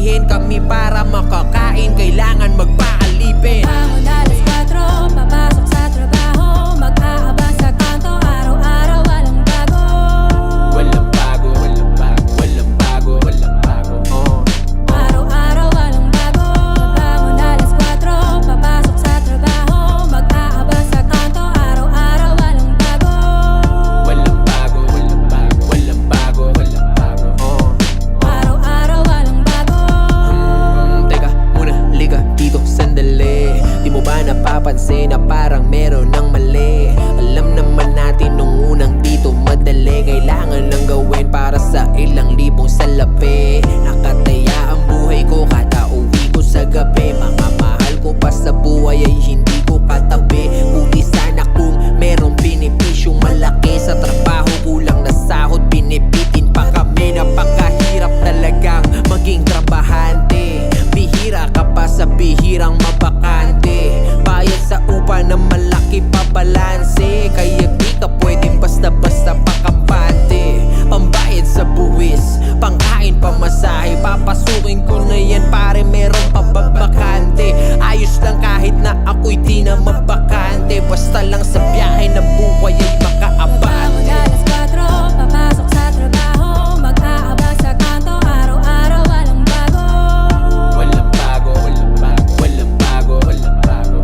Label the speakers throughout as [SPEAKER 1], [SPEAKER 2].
[SPEAKER 1] Gisingin kami para makakain, kailangan magpaalipin.
[SPEAKER 2] Bangon alas 4, papasok sa trabaho, mag-aabang sa kanto, araw-araw walang bago.
[SPEAKER 1] Walang bago, walang bago, walang bago, walang bago.
[SPEAKER 2] Araw-araw walang bago. Bangon alas 4, papasok sa trabaho, mag-aabang sa kanto, araw-araw walang bago.
[SPEAKER 1] Walang bago, walang bago, walang bago, walang bago.
[SPEAKER 2] Araw-araw walang bago.
[SPEAKER 1] Teka muna, liga dito sandali. Di mo ba napapansin na parang meron ng mali? Alam naman natin nung unang dito madali, kailangan lang gawin para sa ilang libong salapi. Nakataya ang buhay ko kada uwi ko sa gabi. Mga mahal ko pa sa buhay ay hindi ko katabi. Buti sana kung merong benepisyong malaki sa trabaho, kulang na sahod, binibitin pa kami. Napakahirap talagang maging trabahante. Bihira ka pa sa bihirang mabakante. Bayad sa upa na malaki pa balanse, kaya di ka pwedeng basta-basta pakampante. Pambayad sa buwis, pangkain, pamasahe, papasukin ko na yan pare, meron pa babakante. Ayos lang kahit na ako'y di na mabakante, basta lang sa biyahe ng buhay ay
[SPEAKER 2] Bangon
[SPEAKER 1] makaabante.
[SPEAKER 2] alas 4, papasok sa trabaho, mag-aabang sa kanto, araw-araw walang bago.
[SPEAKER 1] Walang bago, walang bago, walang bago, walang bago.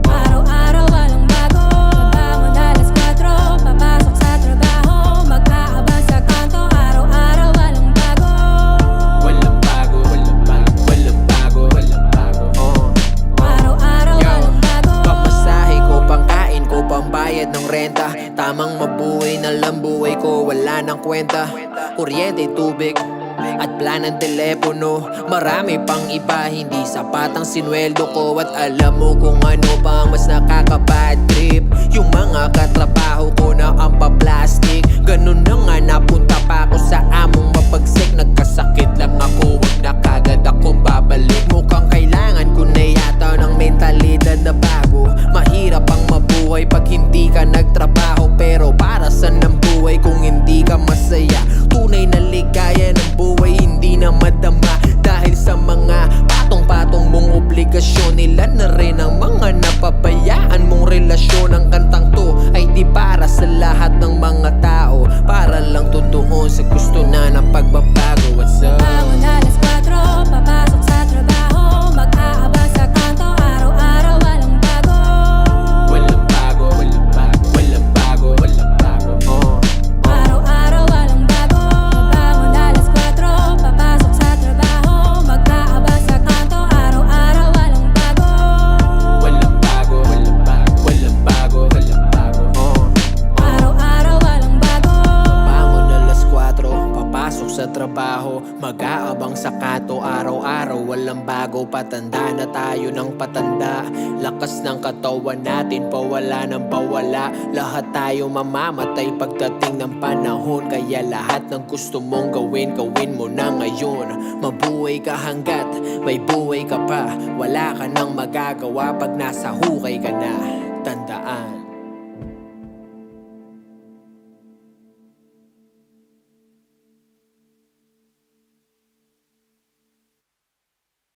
[SPEAKER 2] Araw-araw walang bago. Bangon alas 4, papasok sa trabaho, mag-aabang sa kanto, araw-araw walang bago.
[SPEAKER 1] Walang bago, walang bago, walang bago, walang bago.
[SPEAKER 2] Araw-araw walang bago.
[SPEAKER 1] Pamasahe ko, pangkain ko, pambayad ng renta. Tamang mabuhay na lang buhay ko, wala nang kwenta. Kuryente, tubig, at plan ng telepono. Marami pang iba, hindi sapat ang sinweldo ko. At alam mo kung ano pang mas nakaka-bad trip, yung mga katrabaho ko na ang pa-plastic. Ganun na nga, napunta pa ako sa among mapagsik. Nagkasakit lang ako, wag na kagad akong babalik. Mukhang kailangan ko na yata ng mentalidad na bago. Mahirap ang mabuhay pag hindi ka nagtrabaho, pero para saan ang buhay kung hindi ka masaya? Tunay na ligaya ng buhay hindi na madama, dahil sa mga patong-patong mong obligasyon. Nila na rin ang mga napabayaan mong relasyon. Ang kantang to ay di para sa lahat ng mga tao, para lang totoo sa gusto na ng pagbabago. What's up?
[SPEAKER 2] Bangon alas 4, papasok sa trabaho, mag-aabang sa kanto, araw-araw walang bago.
[SPEAKER 1] Walang bago, walang bago, walang bago, walang bago.
[SPEAKER 2] Araw-araw walang bago. Bangon alas 4, papasok sa trabaho, mag-aabang sa kanto, araw-araw walang bago.
[SPEAKER 1] Walang bago, walang bago, walang bago, walang bago.
[SPEAKER 2] Araw-araw walang bago.
[SPEAKER 1] Bangon alas 4, papasok sa trabaho, mag-aabang sa kanto, araw-araw walang bago. Patanda na tayo ng patanda, lakas ng katawan natin pawala ng pawala. Lahat tayo mamamatay pagdating ng panahon, kaya lahat ng gusto mong gawin, gawin mo na ngayon. Mabuhay ka hanggat may buhay ka pa, wala ka nang magagawa pag nasa hukay ka na. Tandaan.